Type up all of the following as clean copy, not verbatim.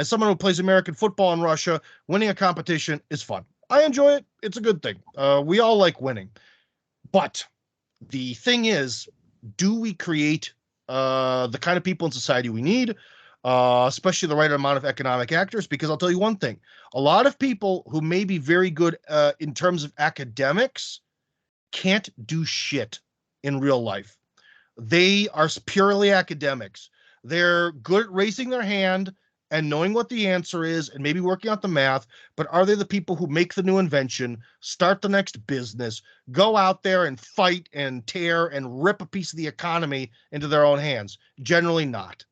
as someone who plays American football in Russia, winning a competition is fun. I enjoy it. It's a good thing. We all like winning. But the thing is, do we create the kind of people in society we need, especially the right amount of economic actors? Because I'll tell you one thing, a lot of people who may be very good in terms of academics can't do shit in real life. They are purely academics. They're good at raising their hand and knowing what the answer is and maybe working out the math, but are they the people who make the new invention, start the next business, go out there and fight and tear and rip a piece of the economy into their own hands? Generally not.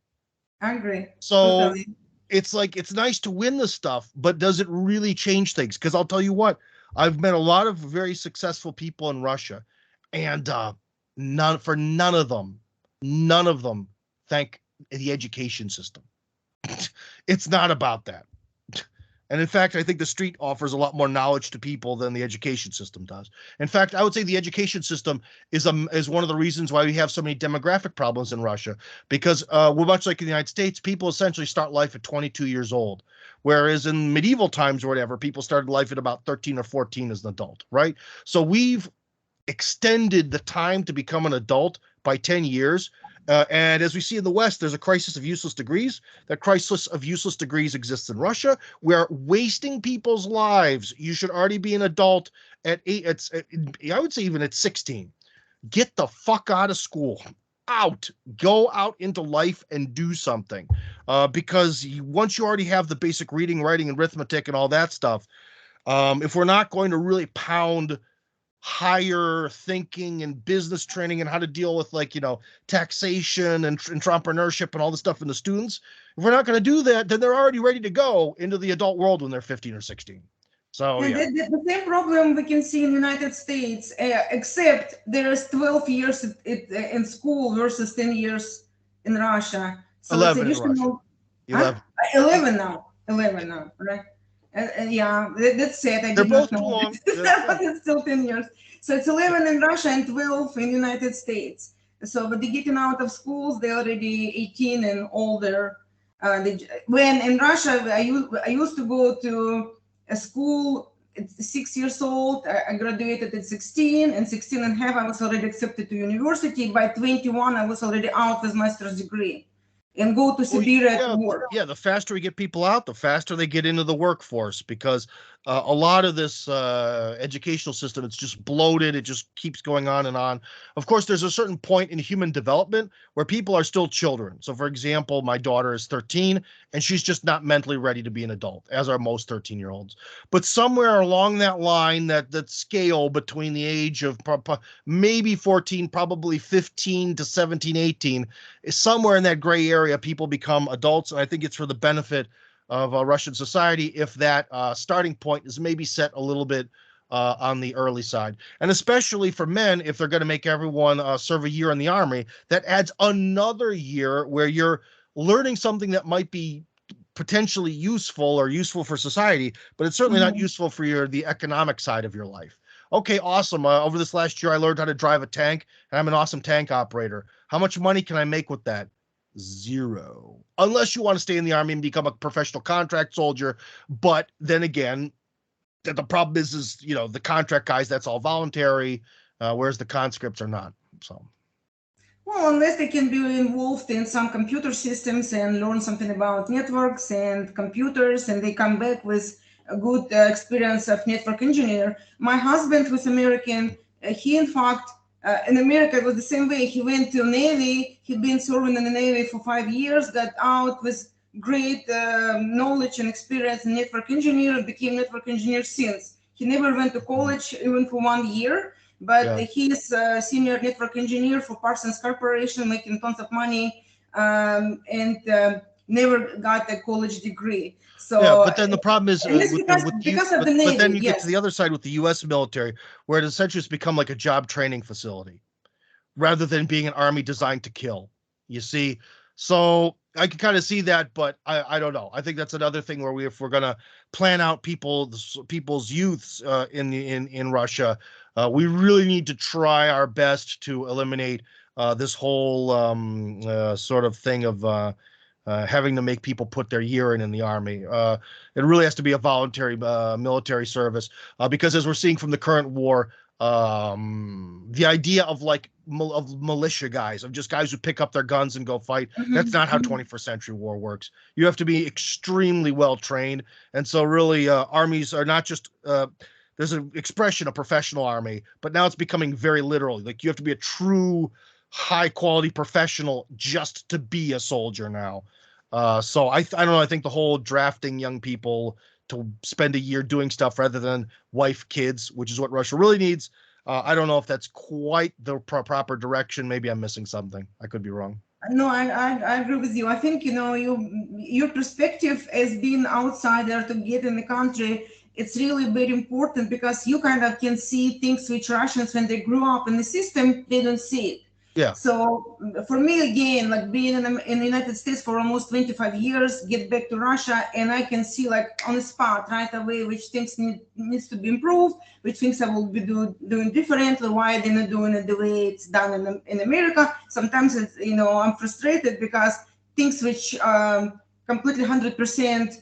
I agree. So Totally. it's like, it's nice to win the stuff, but does it really change things? Because I'll tell you what, I've met a lot of very successful people in Russia, and none of them thank the education system. It's not about that. And in fact, I think the street offers a lot more knowledge to people than the education system does. In fact, I would say the education system is one of the reasons why we have so many demographic problems in Russia, because we're much like in the United States, people essentially start life at 22 years old. Whereas in medieval times or whatever, people started life at about 13 or 14 as an adult, right? So we've extended the time to become an adult by 10 years. And as we see in the West, there's a crisis of useless degrees. That crisis of useless degrees exists in Russia. We're wasting people's lives. You should already be an adult at 8. I would say even at 16. Get the fuck out of school. Go out into life and do something. Because once you already have the basic reading, writing, and arithmetic and all that stuff, if we're not going to really pound higher thinking and business training and how to deal with, like, taxation and entrepreneurship and all the stuff in the students, if we're not going to do that, then they're already ready to go into the adult world when they're 15 or 16. So And yeah, the same problem we can see in the United States, except there's 12 years in school versus 10 years in Russia. So it's 11 in Russia. additional, 11. 11 now. 11 now, right? Yeah, that's it. I They're did not both too know. long. But it's still 10 years. So it's 11 in Russia and 12 in the United States. So when they're getting out of schools, they're already 18 and older. When in Russia, I used to go to a school at 6 years old. I graduated at 16, and 16 and a half, I was already accepted to university. By 21, I was already out with master's degree and go to Siberia to work. Yeah, the faster we get people out, the faster they get into the workforce, because a lot of this educational system, it's just bloated. It just keeps going on and on. Of course, there's a certain point in human development where people are still children. So, for example, my daughter is 13, and she's just not mentally ready to be an adult, as are most 13-year-olds. But somewhere along that line, that scale between the age of maybe 14, probably 15 to 17, 18, is somewhere in that gray area, people become adults. And I think it's for the benefit of Russian society if that starting point is maybe set a little bit on the early side. And especially for men, if they're going to make everyone serve a year in the army, that adds another year where you're learning something that might be potentially useful or useful for society, but it's certainly not useful for the economic side of your life. Okay, awesome. Over this last year, I learned how to drive a tank, and I'm an awesome tank operator. How much money can I make with that? Zero. Unless you want to stay in the army and become a professional contract soldier. But then again, the problem is the contract guys, that's all voluntary, whereas the conscripts are not. So. Well, unless they can be involved in some computer systems and learn something about networks and computers, and they come back with a good experience of network engineer. My husband was American. He, in fact, in America, it was the same way. He went to Navy. He'd been serving in the Navy for 5 years, got out with great knowledge and experience in network engineer, and became network engineer since. He never went to college, even for 1 year. But he's a senior network engineer for Parsons Corporation, making tons of money, and never got a college degree. So yeah, but then the problem is because of the Navy. But then you get to the other side with the U.S. military, where it essentially has become like a job training facility, rather than being an army designed to kill. You see, so I can kind of see that, but I don't know. I think that's another thing where if we're gonna plan out people's youths in Russia, we really need to try our best to eliminate this whole sort of thing of having to make people put their year in the army. It really has to be a voluntary military service because, as we're seeing from the current war, the idea of like of militia guys, of just guys who pick up their guns and go fight, that's not how 21st century war works. You have to be extremely well trained, and so really armies are not just there's an expression, a professional army, but now it's becoming very literal. Like you have to be a true high quality professional just to be a soldier now. So I don't know. I think the whole drafting young people to spend a year doing stuff rather than wife, kids, which is what Russia really needs. I don't know if that's quite the proper direction. Maybe I'm missing something. I could be wrong. No, I agree with you. I think, your perspective as being outsider to get in the country, it's really very important because you kind of can see things which Russians, when they grew up in the system, they don't see it. Yeah. So for me, again, like being in the United States for almost 25 years, get back to Russia, and I can see like on the spot right away which things needs to be improved, which things I will be doing differently, why they're not doing it the way it's done in America. Sometimes it's, I'm frustrated because things which completely 100%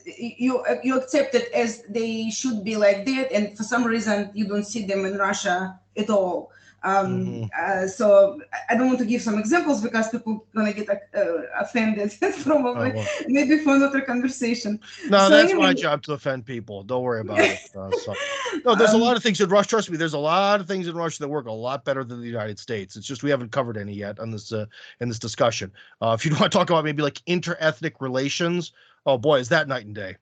you accept it as they should be like that, and for some reason you don't see them in Russia at all. So I don't want to give some examples because people are gonna get offended probably. Well. Maybe for another conversation. No, so that's anyway, my job to offend people. Don't worry about it. No, there's a lot of things in Russia. Trust me, there's a lot of things in Russia that work a lot better than the United States. It's just we haven't covered any yet on this in this discussion. If you want to talk about maybe like inter-ethnic relations, oh boy, is that night and day.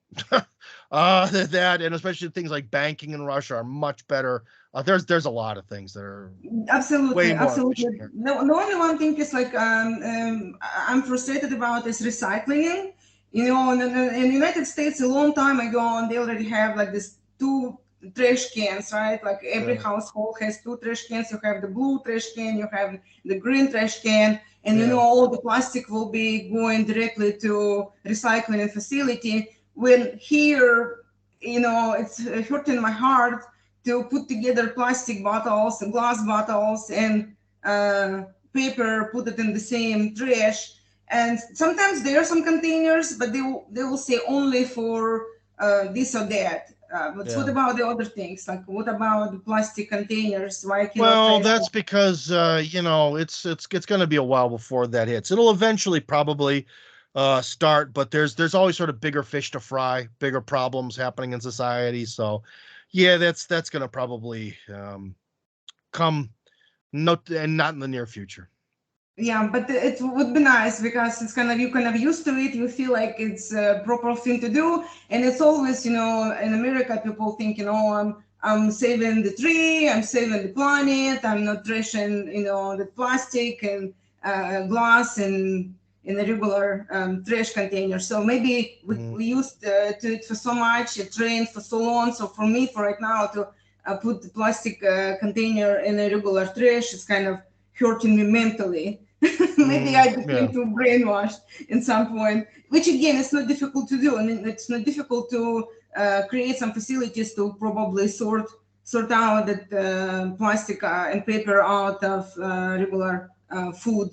That and especially things like banking in Russia are much better. There's a lot of things that are absolutely. efficient. The only one thing is like I'm frustrated about is recycling. In the United States a long time ago, and they already have like this 2 trash cans, right? Like every household has 2 trash cans. You have the blue trash can, you have the green trash can, and all the plastic will be going directly to recycling facility. When here, it's hurting my heart to put together plastic bottles and glass bottles and paper, put it in the same trash. And sometimes there are some containers, but they will say only for this or that. But what about the other things? Like what about the plastic containers? Why cannot Well, that's because it's going to be a while before that hits. It'll eventually probably start, but there's always sort of bigger fish to fry, bigger problems happening in society. So, yeah, that's going to probably come not in the near future. Yeah, but it would be nice because it's you kind of used to it. You feel like it's a proper thing to do, and it's always, in America, people think, I'm saving the tree, I'm saving the planet, I'm not trashing, the plastic and glass and in a regular trash container. So maybe we used to it for so much, it trained for so long. So for me, for right now, to put the plastic container in a regular trash, it's kind of hurting me mentally. Maybe I became too brainwashed in some point, which again, it's not difficult to do. I mean, it's not difficult to create some facilities to probably sort out that plastic and paper out of regular food.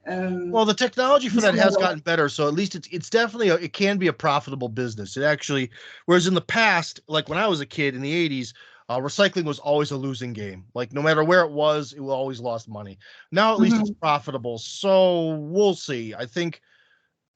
Well, the technology for that has gotten better, so at least it's definitely it can be a profitable business. It actually, whereas in the past, like when I was a kid in the 80s, recycling was always a losing game. Like no matter where it always lost money. Now at least it's profitable, so we'll see. I think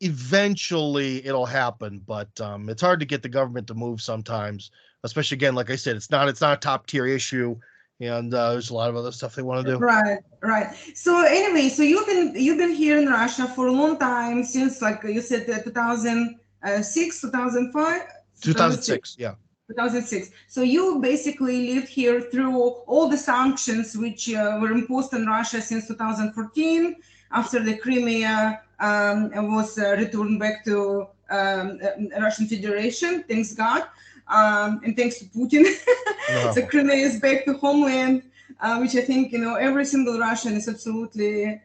eventually it'll happen, but it's hard to get the government to move sometimes. Especially again, like I said, it's not a top tier issue. And there's a lot of other stuff they want to do. Right. So anyway, so you've been here in Russia for a long time, since like you said 2006, 2005? 2006, yeah. 2006. So you basically lived here through all the sanctions which were imposed on Russia since 2014, after the Crimea was returned back to Russian Federation, thanks God. And thanks to Putin, so Crimea is back to homeland, which I think every single Russian is absolutely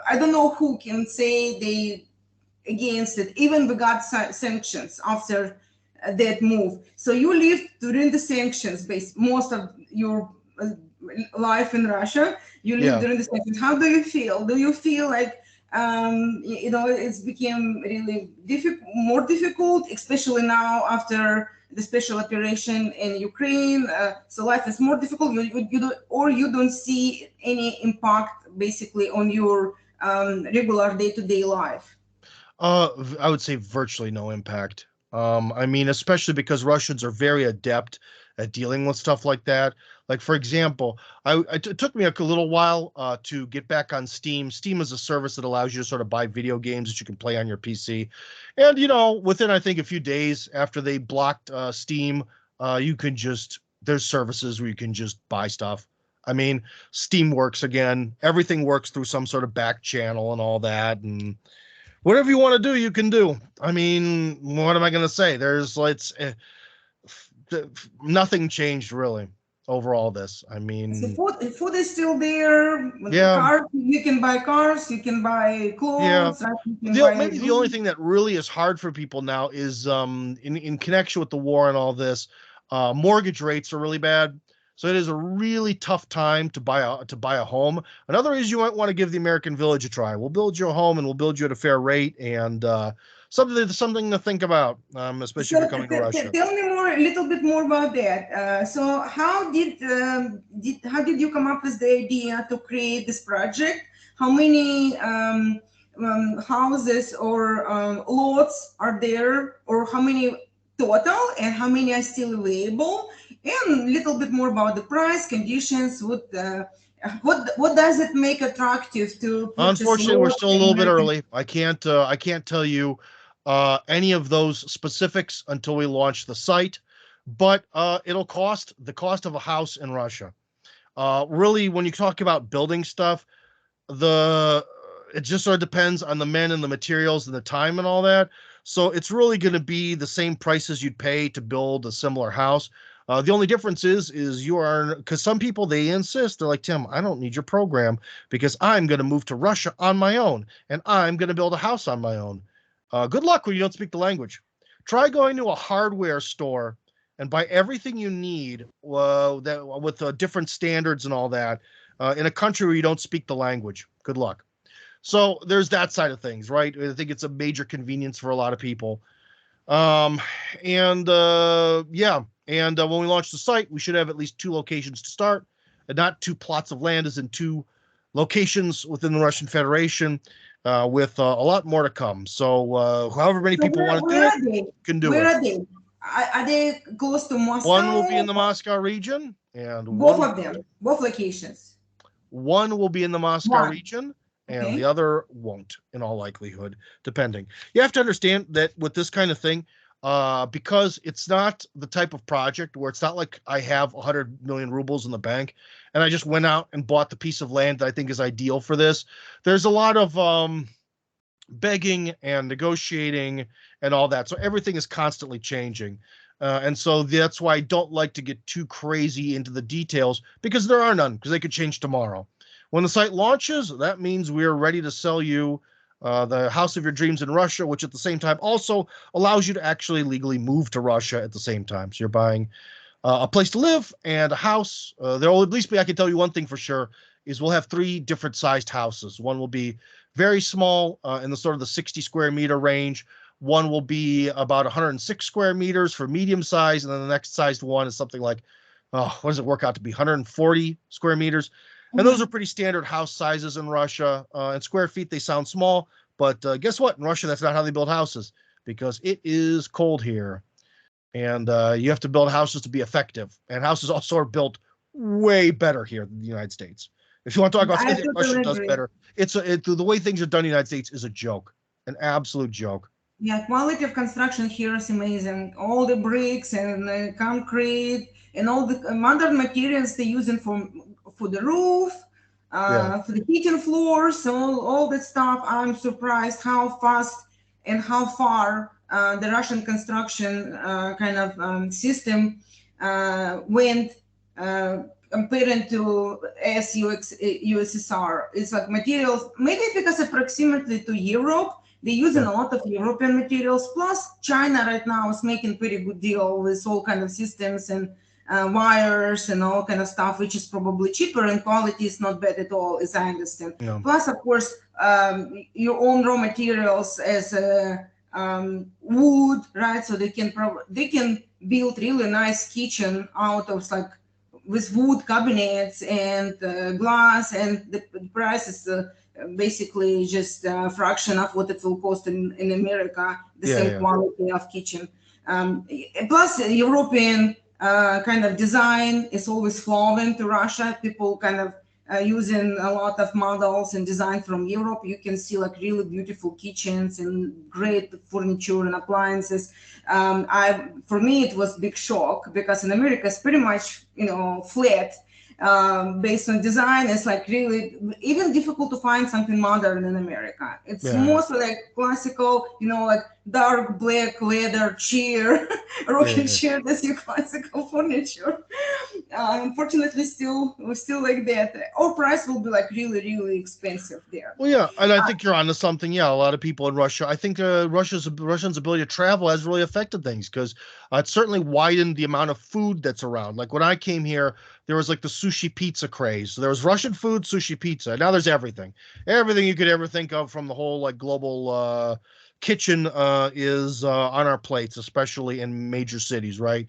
I don't know who can say they against it. Even we got sanctions after that move. So you lived during the sanctions, most of your life in Russia. You lived during the sanctions. How do you feel? Do you feel like It's become really more difficult, especially now after the special operation in Ukraine. So life is more difficult. You don't see any impact basically on your regular day-to-day life. I would say virtually no impact. I mean, especially because Russians are very adept at dealing with stuff like that. Like, for example, it took me a little while to get back on Steam. Steam is a service that allows you to sort of buy video games that you can play on your PC. And, within, I think, a few days after they blocked Steam, you can just, there's services where you can just buy stuff. I mean, Steam works again. Everything works through some sort of back channel and all that. And whatever you want to do, you can do. I mean, what am I going to say? Nothing changed really over all this. I So mean, food is still there. yeah, Cars, you can buy cars, you can buy yeah. clothes, right? You can buy Maybe the only food. thing that really is hard for people now is in connection with the war and all this, mortgage rates are really bad. So it is a really tough time to buy a home. Another is you might want to give the American Village a try. We'll build you a home and we'll build you at a fair rate, and something to think about, especially if So you're coming to Russia. tell me a little bit more about that. So how did you come up with the idea to create this project? How many houses or lots are there, or how many total, and how many are still available? And a little bit more about the price, conditions. What does it make attractive to purchase a Unfortunately, we're lot still a in little bit American? early. I can't tell you any of those specifics until we launch the site, but it'll cost the cost of a house in Russia. Really, when you talk about building stuff, the it just sort of depends on the men and the materials and the time and all that. So it's really going to be the same prices you'd pay to build a similar house. The only difference is you are, because some people, they insist, they're like, Tim, I don't need your program because I'm going to move to Russia on my own and I'm going to build a house on my own. Good luck when you don't speak the language. Try going to a hardware store and buy everything you need, that with different standards and all that, in a country where you don't speak the language. Good luck. So there's that side of things, right? I think it's a major convenience for a lot of people. Um, and yeah, and when we launch the site, we should have at least 2 locations to start, and not 2 plots of land, as in 2 locations within the Russian Federation, with a lot more to come. So however many So people want to where do it, are they? can do Where it. are they? Are they close to One will be Moscow? in the Moscow region, and Both of them, both locations. one will be in the Moscow One. region, and the Okay. other won't, in all likelihood, depending. You have to understand that with this kind of thing, because it's not the type of project where it's not like I have 100 million rubles in the bank and I just went out and bought the piece of land that I think is ideal for this. There's a lot of begging and negotiating and all that. So everything is constantly changing. And so that's why I don't like to get too crazy into the details, because there are none, because they could change tomorrow. When the site launches, that means we're ready to sell you the house of your dreams in Russia, which at the same time also allows you to actually legally move to Russia at the same time. So you're buying a place to live and a house. There will at least be, I can tell you one thing for sure, is we'll have 3 different sized houses. One will be very small, in the sort of the 60 square meter range. One will be about 106 square meters for medium size, and then the next sized one is something like, oh, what does it work out to be? 140 square meters. And those are Mhm. pretty standard house sizes in Russia. In square feet, they sound small, but guess what? In Russia, that's not how they build houses, because it is cold here, and you have to build houses to be effective. And houses also are built way better here than the United States. If you want to talk about I anything Russia totally does agree. better, the way things are done in the United States is a joke, an absolute joke. Yeah, quality of construction here is amazing. All the bricks and concrete and all the modern materials they using for the roof, Yeah. for the kitchen floors, all that stuff. I'm surprised how fast and how far the Russian construction kind of system went uh, compared to USSR. It's like materials, maybe because of proximity to Europe, they're using Yeah. a lot of European materials. Plus, China right now is making pretty good deal with all kind of systems and wires and all kind of stuff, which is probably cheaper and quality is not bad at all, as I understand. Yeah. Plus, of course, your own raw materials as wood, right? So they can build really nice kitchen out of like with wood cabinets and glass, and the price is basically just a fraction of what it will cost in America, the Yeah, same yeah. quality of kitchen. Plus, European kind of design is always flowing to Russia. People kind of using a lot of models and design from Europe. You can see like really beautiful kitchens and great furniture and appliances. For me, it was big shock because in America it's pretty much flat. Based on design, it's like really even difficult to find something modern in America. It's Yeah, mostly like classical, like dark black leather chair, yeah, rocking yeah. chair. That's your classical furniture. Unfortunately, we're still like that. Our price will be like really, really expensive there. Well, yeah, and I think you're onto something. Yeah, a lot of people in Russia. I think Russians' ability to travel has really affected things because it's certainly widened the amount of food that's around. Like when I came here, there was like the sushi pizza craze. So there was Russian food, sushi pizza. Now there's everything you could ever think of from the whole like global kitchen is on our plates, especially in major cities, right?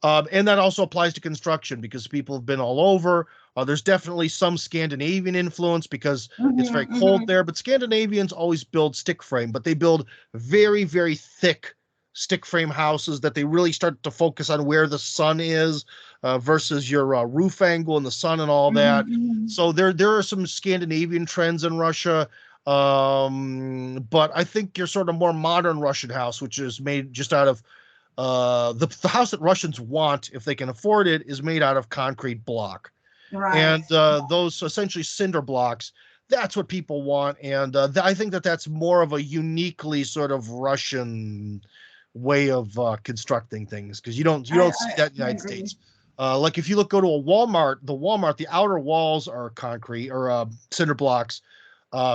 And that also applies to construction because people have been all over. There's definitely some Scandinavian influence because it's very cold there, but Scandinavians always build stick frame, but they build very, very thick stick frame houses that they really start to focus on where the sun is versus your roof angle and the sun and all that. So there are some Scandinavian trends in Russia. But I think your sort of more modern Russian house, which is made just out of the house that Russians want, if they can afford it, is made out of concrete block. Right. And those essentially cinder blocks, that's what people want. And I think that's more of a uniquely sort of Russian way of constructing things because you I, don't see I, that in the I United agree. States. Like if you go to a Walmart, the outer walls are concrete or cinder blocks.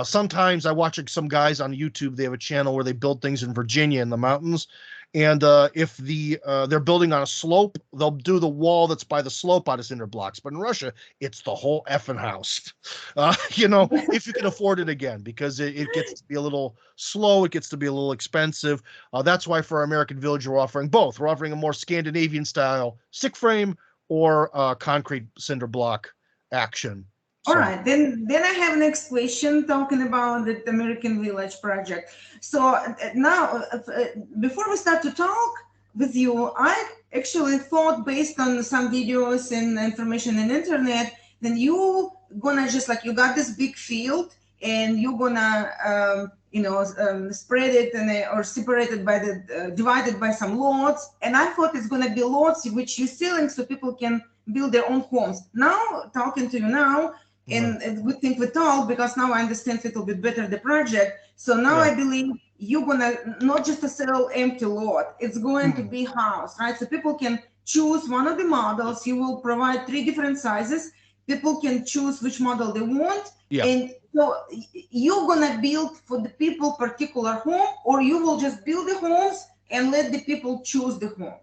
Sometimes I watch some guys on YouTube. They have a channel where they build things in Virginia in the mountains, and if they're building on a slope, they'll do the wall that's by the slope out of cinder blocks. But in Russia, it's the whole effing house. If you can afford it again, because it gets to be a little slow, it gets to be a little expensive. That's why for our American Village, we're offering both. We're offering a more Scandinavian style stick frame or concrete cinder block action. All So. right, then I have next question talking about the American Village project. So now, before we start to talk with you, I actually thought based on some videos and information on internet, then you gonna just like you got this big field and you're gonna spread it or separate it by the divided by some lots. And I thought it's gonna be lots which you're selling so people can build their own homes. Now talking to you now Yeah. and a good thing we talk because now I understand a little bit better the project. So now Yeah. I believe you're gonna not just to sell empty lot, it's going to Mm. be house, right? So people can choose one of the models. You will provide 3 different sizes. People can choose which model they want, Yeah. and so you're gonna build for the people particular home, or you will just build the homes and let the people choose the home.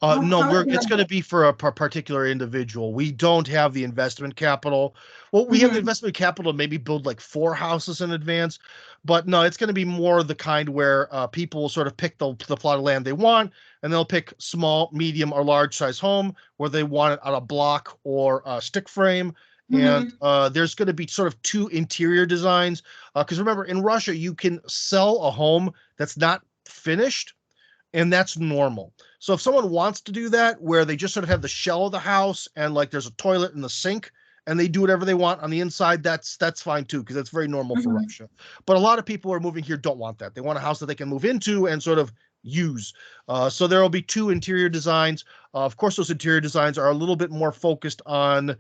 No, How it's it's gonna going be? to be for a particular individual. We don't have the investment capital. Well, we have the Mhm. investment capital to maybe build like 4 houses in advance, but no, it's going to be more the kind where people will sort of pick the plot of land they want, and they'll pick small, medium, or large size home where they want it on a block or a stick frame. And Mhm. there's going to be sort of 2 interior designs. Because remember, in Russia, you can sell a home that's not finished, and that's normal. So if someone wants to do that, where they just sort of have the shell of the house and like there's a toilet and the sink, and they do whatever they want on the inside, that's fine too, because that's very normal for Mhm. Russia. But a lot of people who are moving here don't want that. They want a house that they can move into and sort of use. So there will be 2 interior designs. Of course, those interior designs are a little bit more focused on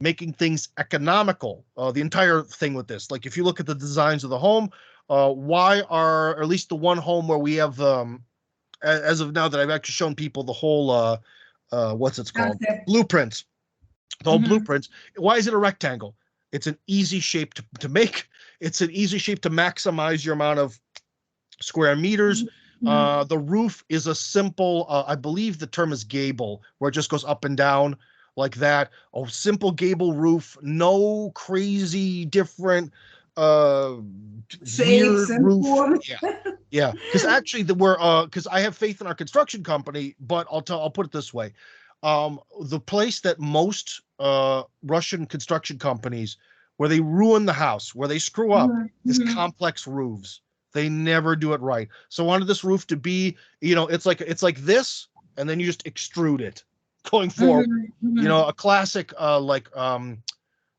making things economical. The entire thing with this, like if you look at the designs of the home, why are or at least the one home where we have as of now that I've actually shown people the whole what's it's called Concept. blueprints, the whole Mhm. blueprints. Why is it a rectangle? It's an easy shape to make. It's an easy shape to maximize your amount of square meters. Mhm. The roof is a simple, I believe the term is gable, where it just goes up and down like that. A simple gable roof, no crazy different uh Shapes weird and roof. forms. Yeah. Yeah, because actually we're because I have faith in our construction company, but I'll put it this way. The place that most Russian construction companies where they ruin the house, where they screw up, Mhm. is Mhm. complex roofs. They never do it right. So I wanted this roof to be, it's like this, and then you just extrude it going forward. Mhm. Mhm. A classic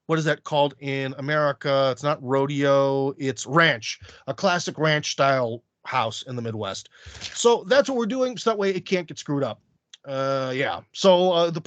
what is that called in America? It's not rodeo, it's ranch, a classic ranch style house in the Midwest. So that's what we're doing. So that way it can't get screwed up. Yeah. So the